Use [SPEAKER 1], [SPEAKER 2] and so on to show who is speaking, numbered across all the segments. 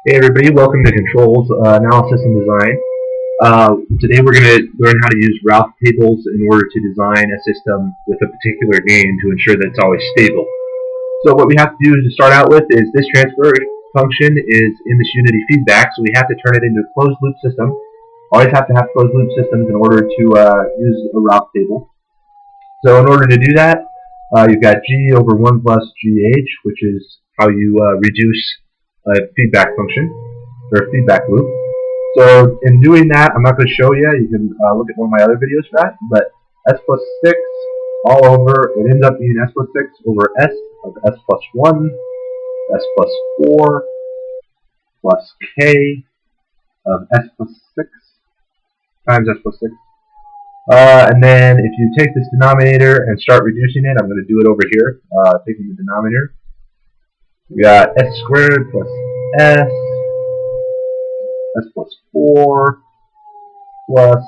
[SPEAKER 1] Hey everybody, welcome to Controls Analysis and Design. Today we're going to learn how to use Routh tables in order to design a system with a particular gain to ensure that it's always stable. So what we have to do to start out with is this transfer function is in this unity feedback, so we have to turn it into a closed loop system. Always have to have closed loop systems in order to use a Routh table. So in order to do that, you've got g over 1 plus gh, which is how you reduce a feedback function, or a feedback loop. So in doing that, I'm not going to show you. You can look at one of my other videos for that. But s plus 6 all over, it ends up being s plus 6 over s of s plus 1, s plus 4, plus k of s plus 6 times s plus 6. And then if you take this denominator and start reducing it, I'm going to do it over here, taking the denominator. We got s squared plus s plus 4 plus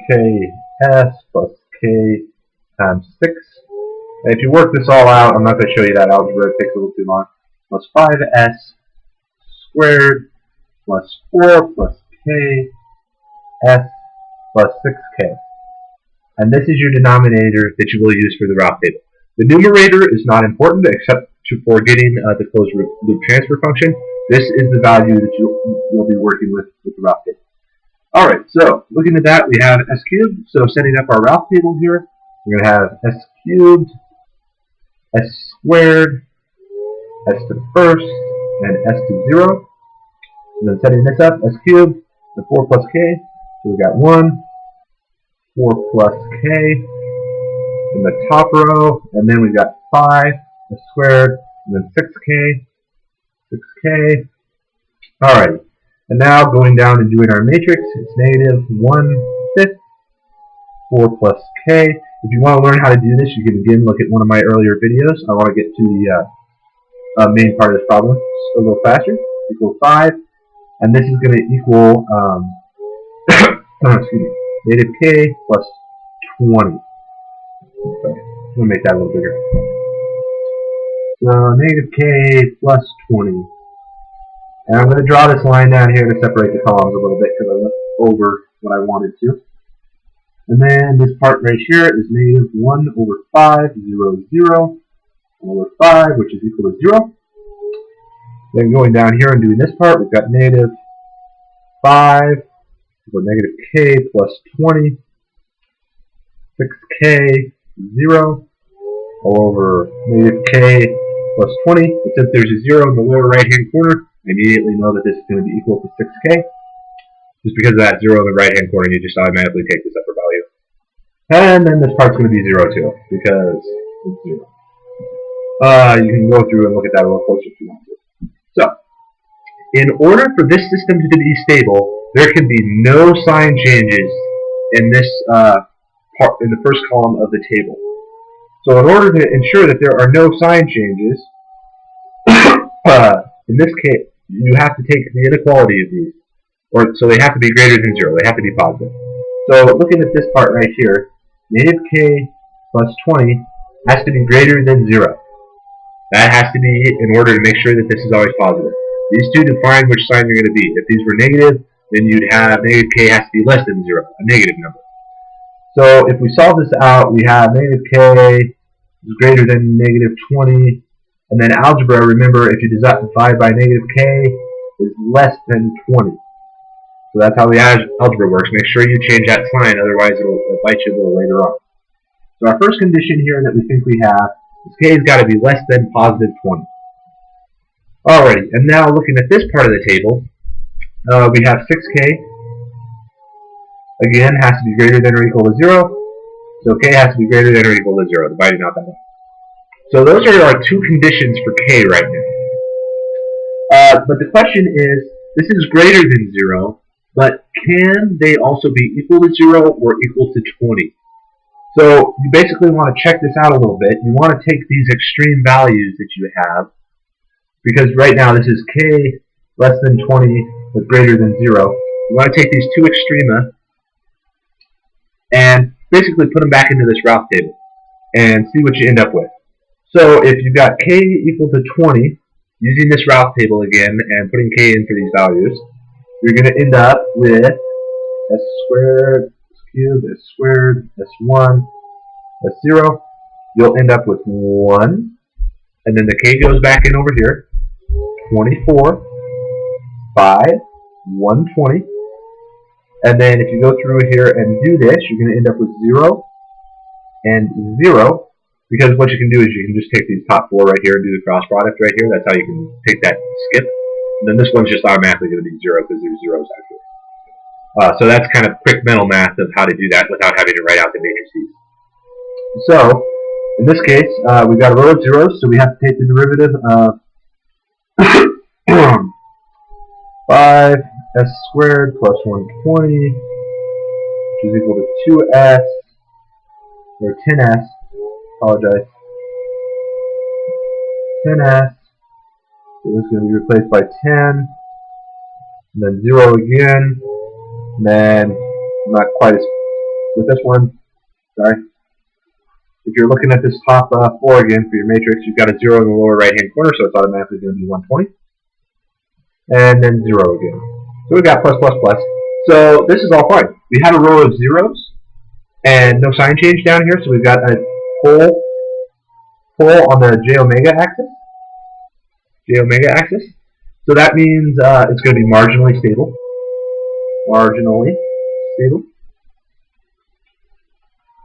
[SPEAKER 1] k s plus k times 6. And if you work this all out, I'm not going to show you that algebra, it takes a little too long, plus 5s squared plus 4 plus k s plus 6k. And this is your denominator that you will use for the Routh table. The numerator is not important except for getting the closed loop transfer function. This is the value that you'll be working with the Routh table. Alright, so looking at that, we have s cubed. So setting up our Routh table here, we're going to have s cubed, s squared, s to the first, and s to 0. And then setting this up, s cubed, the 4 plus k, so we got 1, 4 plus k in the top row, and then we've got 5 s squared, and then 6k, 6k. Alright, and now going down and doing our matrix, it's negative 1/5, 4 plus k. If you want to learn how to do this, you can again look at one of my earlier videos. I want to get to the main part of this problem a little faster. Equal 5, and this is going to equal excuse me, negative k plus 20. Okay, I'm going to make that a little bigger. So negative k plus 20. And I'm going to draw this line down here to separate the columns a little bit because I went over what I wanted to. And then this part right here is negative 1 over 5, 0, 0, 1 over 5, which is equal to 0. Then going down here and doing this part, we've got negative 5 over negative k plus 20, 6k, 0, all over negative k plus 20. But since there's a 0 in the lower right-hand corner, I immediately know that this is going to be equal to 6k. Just because of that 0 in the right-hand corner, you just automatically take this upper value. And then this part's going to be 0 too, because it's 0. You can go through and look at that a little closer if you want to. So, in order for this system to be stable, there can be no sign changes in this part, in the first column of the table. So in order to ensure that there are no sign changes, in this case, you have to take the inequality of these. So they have to be greater than 0. They have to be positive. So looking at this part right here, negative k plus 20 has to be greater than 0. That has to be in order to make sure that this is always positive. These two define which sign you're going to be. If these were negative, then you'd have negative k has to be less than 0, a negative number. So if we solve this out, we have negative k is greater than negative 20, and then algebra, remember, if you divide by negative k, is less than 20. So that's how the algebra works. Make sure you change that sign, otherwise it'll bite you a little later on. So our first condition here that we think we have is k has got to be less than positive 20. Alrighty, and now looking at this part of the table, we have 6k, again, has to be greater than or equal to 0. So k has to be greater than or equal to 0, dividing out that one. So those are our two conditions for k right now. But the question is, this is greater than 0, but can they also be equal to 0 or equal to 20? So you basically want to check this out a little bit. You want to take these extreme values that you have, because right now this is k less than 20 but greater than 0. You want to take these two extrema and basically put them back into this Routh table and see what you end up with. So if you've got k equal to 20, using this Routh table again and putting k in for these values, you're going to end up with s squared, s cubed, s squared, s1, s0. You'll end up with 1, and then the k goes back in over here, 24, 5, 120. And then if you go through here and do this, you're going to end up with 0 and 0. Because what you can do is you can just take these top 4 right here and do the cross product right here. That's how you can take that skip. And then this one's just automatically going to be 0 because there's zeros out here. So that's kind of quick mental math of how to do that without having to write out the matrices. So in this case, we've got a row of zeros, so we have to take the derivative of 5s squared plus 120, which is equal to 2s, or 10s. Apologize. 10s. So this is going to be replaced by 10, and then 0 again, and then not quite as with this one. Sorry. If you're looking at this top 4 again for your matrix, you've got a 0 in the lower right hand corner, so it's automatically going to be 120, and then 0 again. So we've got plus plus plus. So this is all fine. We have a row of zeros and no sign change down here, so we've got a pole on the j omega axis. So that means it's going to be marginally stable.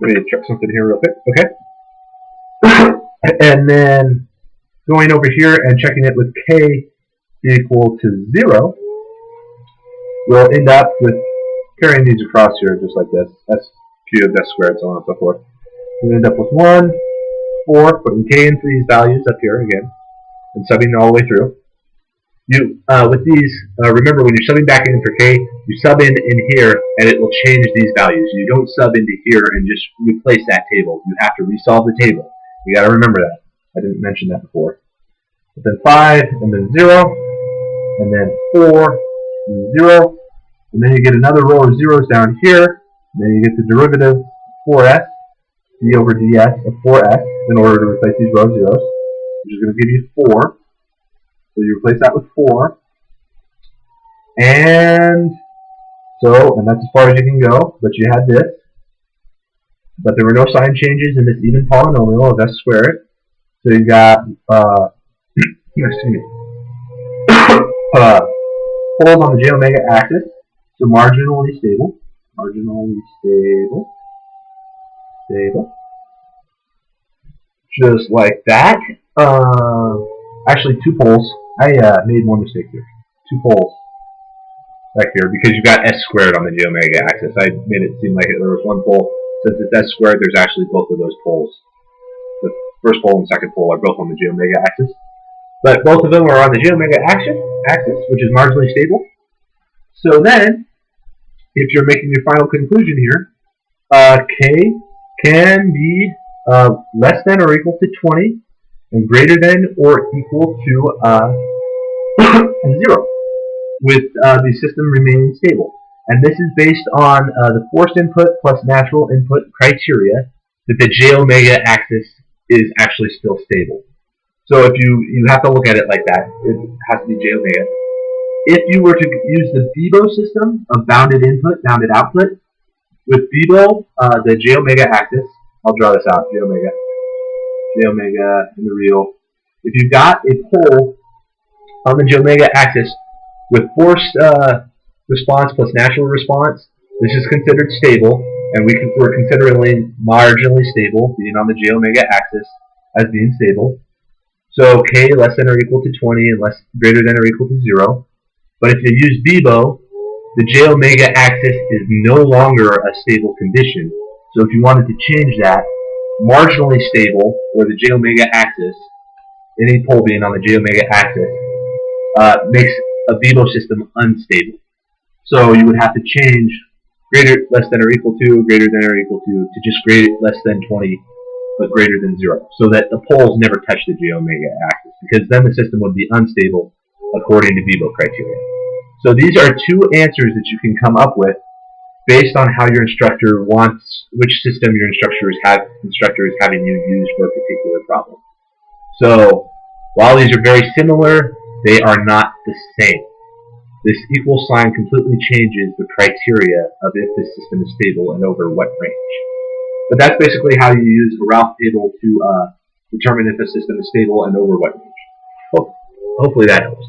[SPEAKER 1] Let me check something here real quick. Okay. And then going over here and checking it with k equal to 0, we'll end up with carrying these across here just like this. S cubed, s squared, so on and so forth. We'll end up with 1, 4, putting k in for these values up here again, and subbing all the way through. With these, remember when you're subbing back in for k, you sub in here and it will change these values. You don't sub into here and just replace that table. You have to resolve the table. You got to remember that. I didn't mention that before. But then 5, and then 0, and then 4, and 0, and then you get another row of zeros down here. And then you get the derivative of 4s, d over ds of 4s, in order to replace these row of zeros, which is going to give you 4. So you replace that with 4. And that's as far as you can go, but you had this. But there were no sign changes in this even polynomial of s squared. So you got, excuse me, poles on the j omega axis, so marginally stable. Just like that. Actually, 2 poles. I made one mistake here. 2 poles back here because you've got s squared on the j omega axis. I made it seem like there was 1 pole. Since it's s squared, there's actually both of those poles. The first pole and second pole are both on the j omega axis. But both of them are on the j omega axis, which is marginally stable. So then, if you're making your final conclusion here, k can be less than or equal to 20 and greater than or equal to 0, with the system remaining stable. And this is based on the forced input plus natural input criteria that the j omega axis is actually still stable. So if you have to look at it like that, it has to be j omega. If you were to use the Bibo system of bounded input, bounded output, with Bibo, the j omega axis, I'll draw this out, j omega in the real. If you've got a pole on the j omega axis with forced response plus natural response, this is considered stable, and we're considering marginally stable, being on the j omega axis, as being stable. So k less than or equal to 20 and greater than or equal to 0. But if you use Bibo, the j omega axis is no longer a stable condition. So if you wanted to change that, marginally stable, or the j omega axis, any pole being on the j omega axis, makes a Bibo system unstable. So you would have to change less than or equal to, greater than or equal to just less than 20, but greater than 0, so that the poles never touch the j omega axis, because then the system would be unstable according to Bibo criteria. So these are 2 answers that you can come up with based on how your instructor wants, which system your instructor is having you use for a particular problem. So While these are very similar, they are not the same. This equal sign completely changes the criteria of if this system is stable and over what range. But that's basically how you use a Routh table to determine if a system is stable and over what range. Hopefully that helps.